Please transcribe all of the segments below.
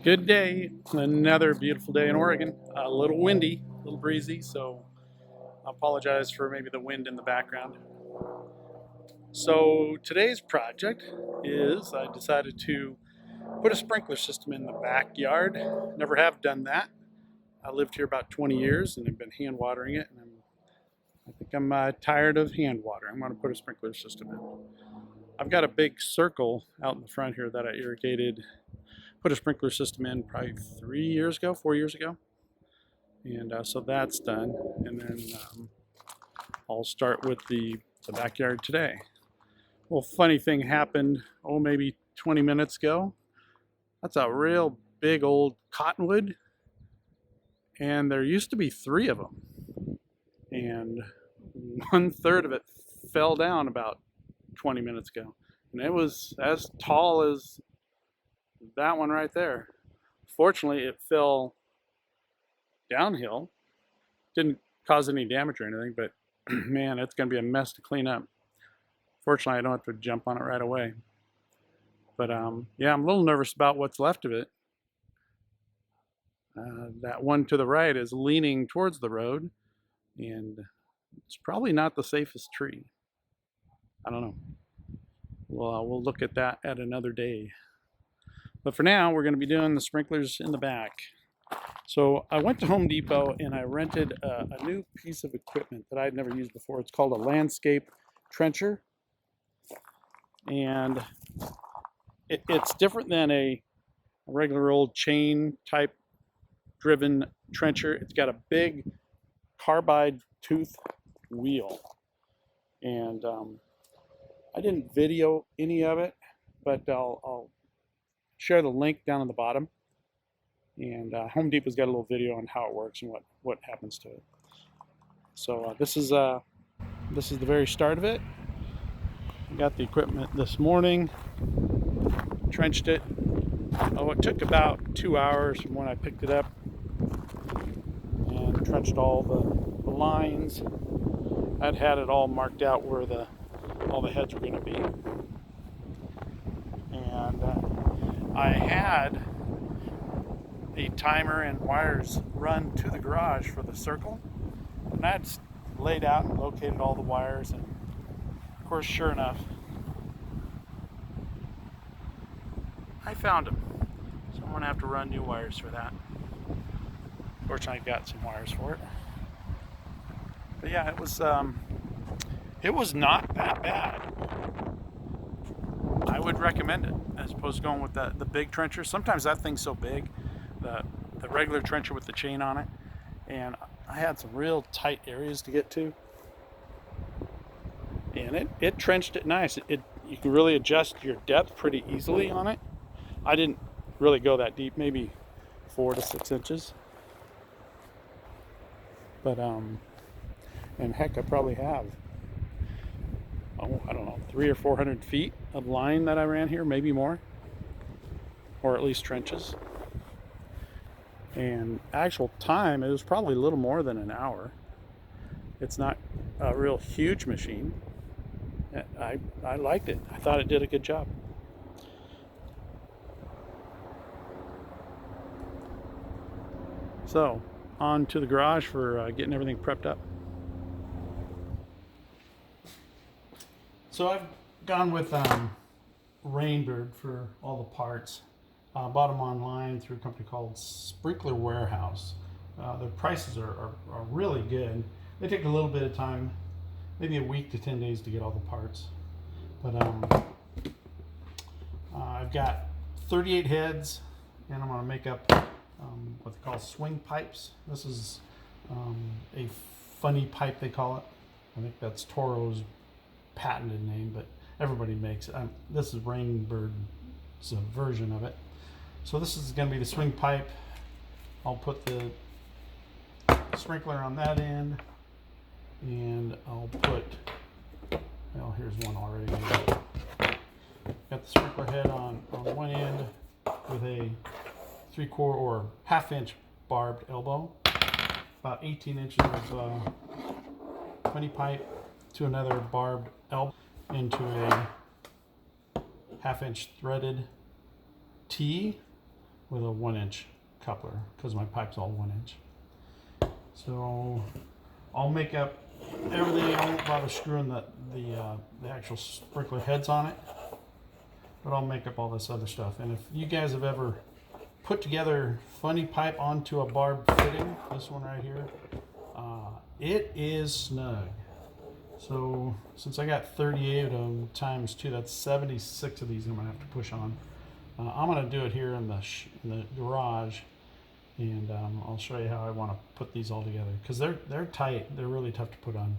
Good day. Another beautiful day in Oregon. A little windy, a little breezy, so I apologize for maybe the wind in the background. So today's project is I decided to put a sprinkler system in the backyard. Never have done that. I lived here about 20 years and I've been hand watering it, and I think I'm tired of hand watering. I'm going to put a sprinkler system in. I've got a big circle out in the front here that I irrigated, put a sprinkler system in probably 3 years ago, 4 years ago. And so that's done. And then I'll start with the backyard today. Well, funny thing happened, maybe 20 minutes ago. That's a real big old cottonwood. And there used to be three of them. And 1/3 of it fell down about 20 minutes ago. And it was as tall as that one right there. Fortunately, it fell downhill. Didn't cause any damage or anything, but man, it's going to be a mess to clean up. Fortunately, I don't have to jump on it right away. But yeah, I'm a little nervous about what's left of it. That one to the right is leaning towards the road, and it's probably not the safest tree. I don't know. Well, we'll look at that at another day. But for now, we're going to be doing the sprinklers in the back. So I went to Home Depot and I rented a new piece of equipment that I'd never used before. It's called a landscape trencher. And it's different than a regular old chain type driven trencher. It's got a big carbide tooth wheel. And I didn't video any of it, but I'll share the link down on the bottom. And Home Depot's got a little video on how it works and what happens to it. So this is the very start of it. I got the equipment this morning, trenched it. It took about 2 hours from when I picked it up, and trenched all the lines. I'd had it all marked out where all the heads were going to be, and I had the timer and wires run to the garage for the circle, and I'd laid out and located all the wires, and of course, sure enough, I found them. So I'm going to have to run new wires for that. Fortunately, I got some wires for it. But yeah, it was not that bad. I would recommend it as opposed to going with the big trencher. Sometimes that thing's so big, the regular trencher with the chain on it, and I had some real tight areas to get to, and it trenched it nice. You can really adjust your depth pretty easily on it. I didn't really go that deep, maybe 4 to 6 inches, but and heck, I probably have I don't know, 300 or 400 feet of line that I ran here, maybe more, or at least trenches. And actual time, it was probably a little more than an hour. It's not a real huge machine. I liked it. I thought it did a good job. So on to the garage for getting everything prepped up. So I've gone with Rainbird for all the parts. Bought them online through a company called Sprinkler Warehouse. Their prices are really good. They take a little bit of time, maybe a week to 10 days to get all the parts. But I've got 38 heads, and I'm going to make up what they call swing pipes. This is a funny pipe, they call it. I think that's Toro's patented name, but everybody makes it. This is Rainbird's version of it. So this is going to be the swing pipe. I'll put the sprinkler on that end, and I'll put, well, here's one already made. Got the sprinkler head on one end with a 3/4 or 1/2 inch barbed elbow, about 18 inches of funny pipe to another barbed elbow into a 1/2 inch threaded T with a 1-inch coupler because my pipe's all 1 inch. So I'll make up everything. I won't bother screwing the actual sprinkler heads on it, but I'll make up all this other stuff. And if you guys have ever put together funny pipe onto a barb fitting, this one right here, it is snug. So since I got 38 of them times 2, that's 76 of these I'm gonna have to push on. I'm gonna do it here in the garage, and I'll show you how I want to put these all together because they're tight. They're really tough to put on.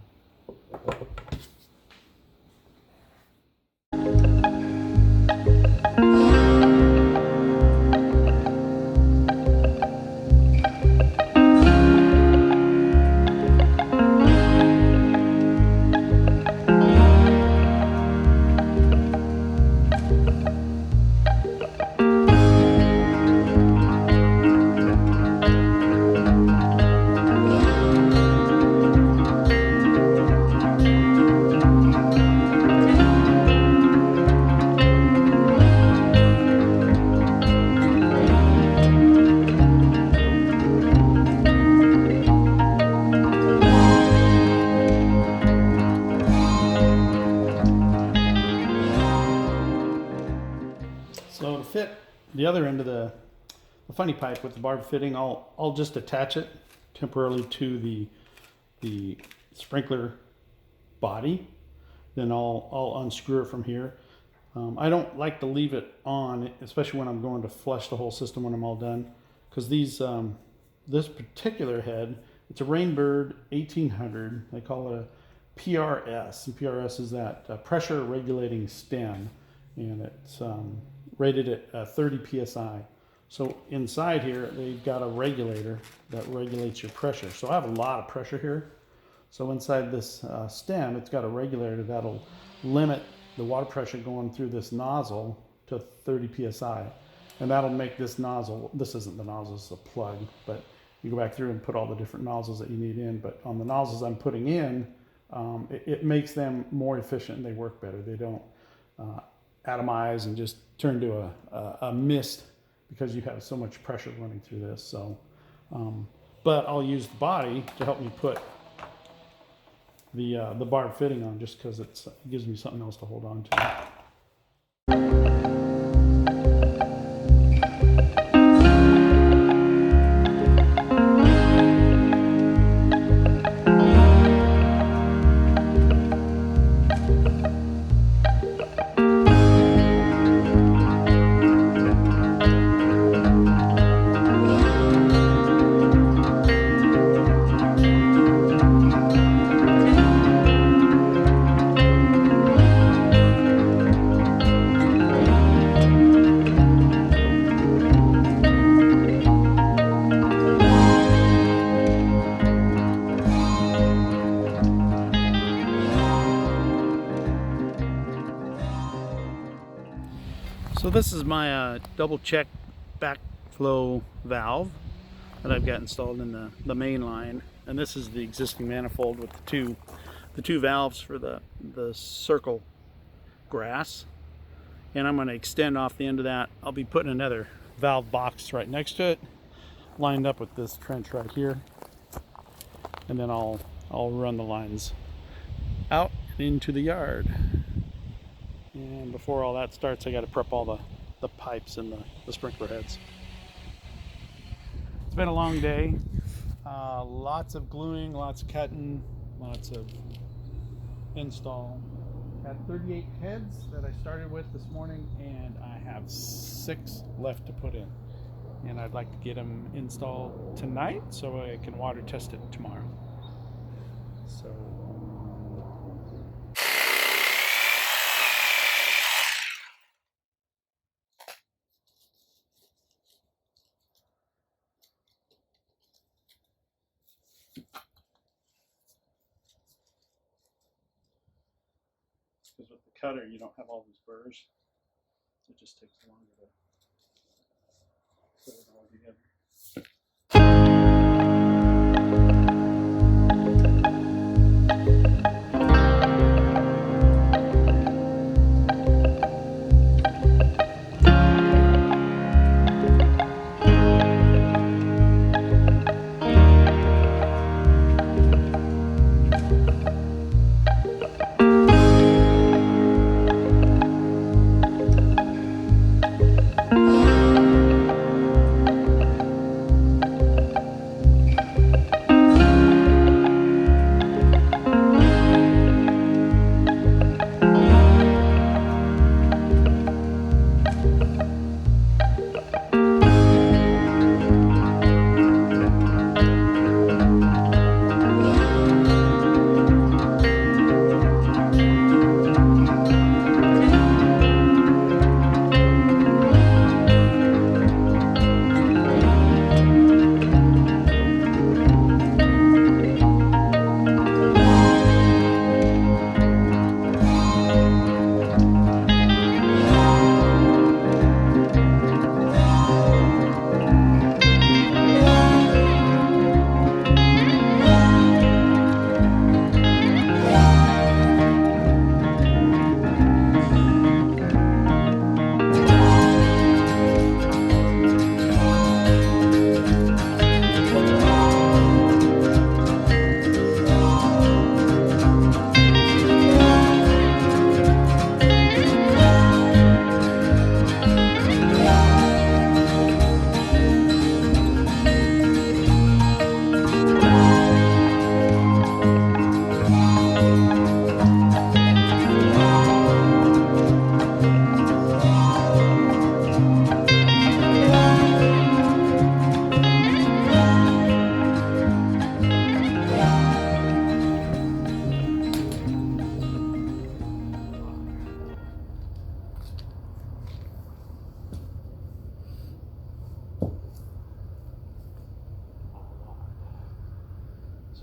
So to fit the other end of the funny pipe with the barb fitting, I'll just attach it temporarily to the sprinkler body. Then I'll unscrew it from here. I don't like to leave it on, especially when I'm going to flush the whole system when I'm all done, because this particular head, it's a Rainbird 1800. They call it a PRS, and PRS is that pressure regulating stem, and it's rated at 30 psi. So inside here they've got a regulator that regulates your pressure. So I have a lot of pressure here. So inside this stem, it's got a regulator that'll limit the water pressure going through this nozzle to 30 psi, and that'll make this nozzle, this isn't the nozzle, it's a plug, but you go back through and put all the different nozzles that you need in. But on the nozzles I'm putting in, it makes them more efficient and they work better. They don't atomize and just turn to a mist because you have so much pressure running through this. So, but I'll use the body to help me put the barb fitting on, just because it gives me something else to hold on to. So this is my double check backflow valve that I've got installed in the main line, and this is the existing manifold with the two valves for the circle grass, and I'm going to extend off the end of that. I'll be putting another valve box right next to it, lined up with this trench right here, and then I'll run the lines out into the yard. And before all that starts, I got to prep all the pipes and the sprinkler heads. It's been a long day. Lots of gluing, lots of cutting, lots of install. Had 38 heads that I started with this morning, and I have 6 left to put in. And I'd like to get them installed tonight so I can water test it tomorrow. So because with the cutter you don't have all these burrs, it just takes longer to put it all together.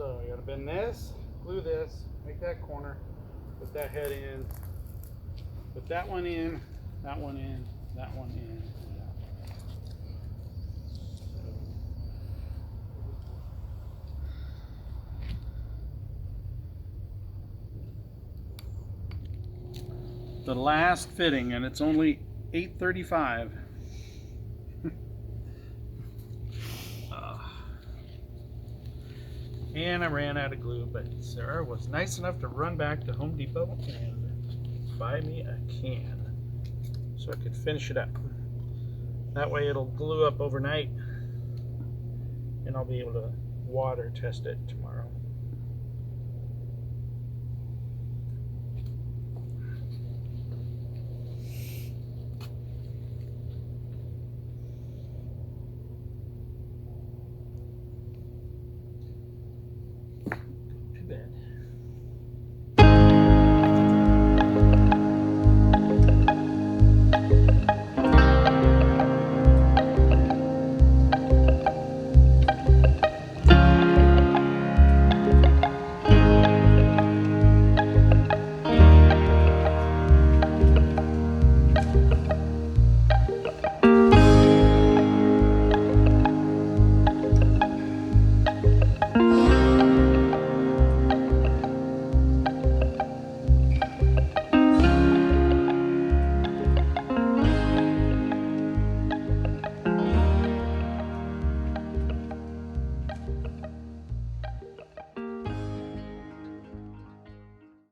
So you gotta bend this, glue this, make that corner, put that head in, put that one in, that one in, that one in, and that one in. The last fitting, and it's only 8:35. And I ran out of glue, but Sarah was nice enough to run back to Home Depot and buy me a can so I could finish it up. That way it'll glue up overnight and I'll be able to water test it to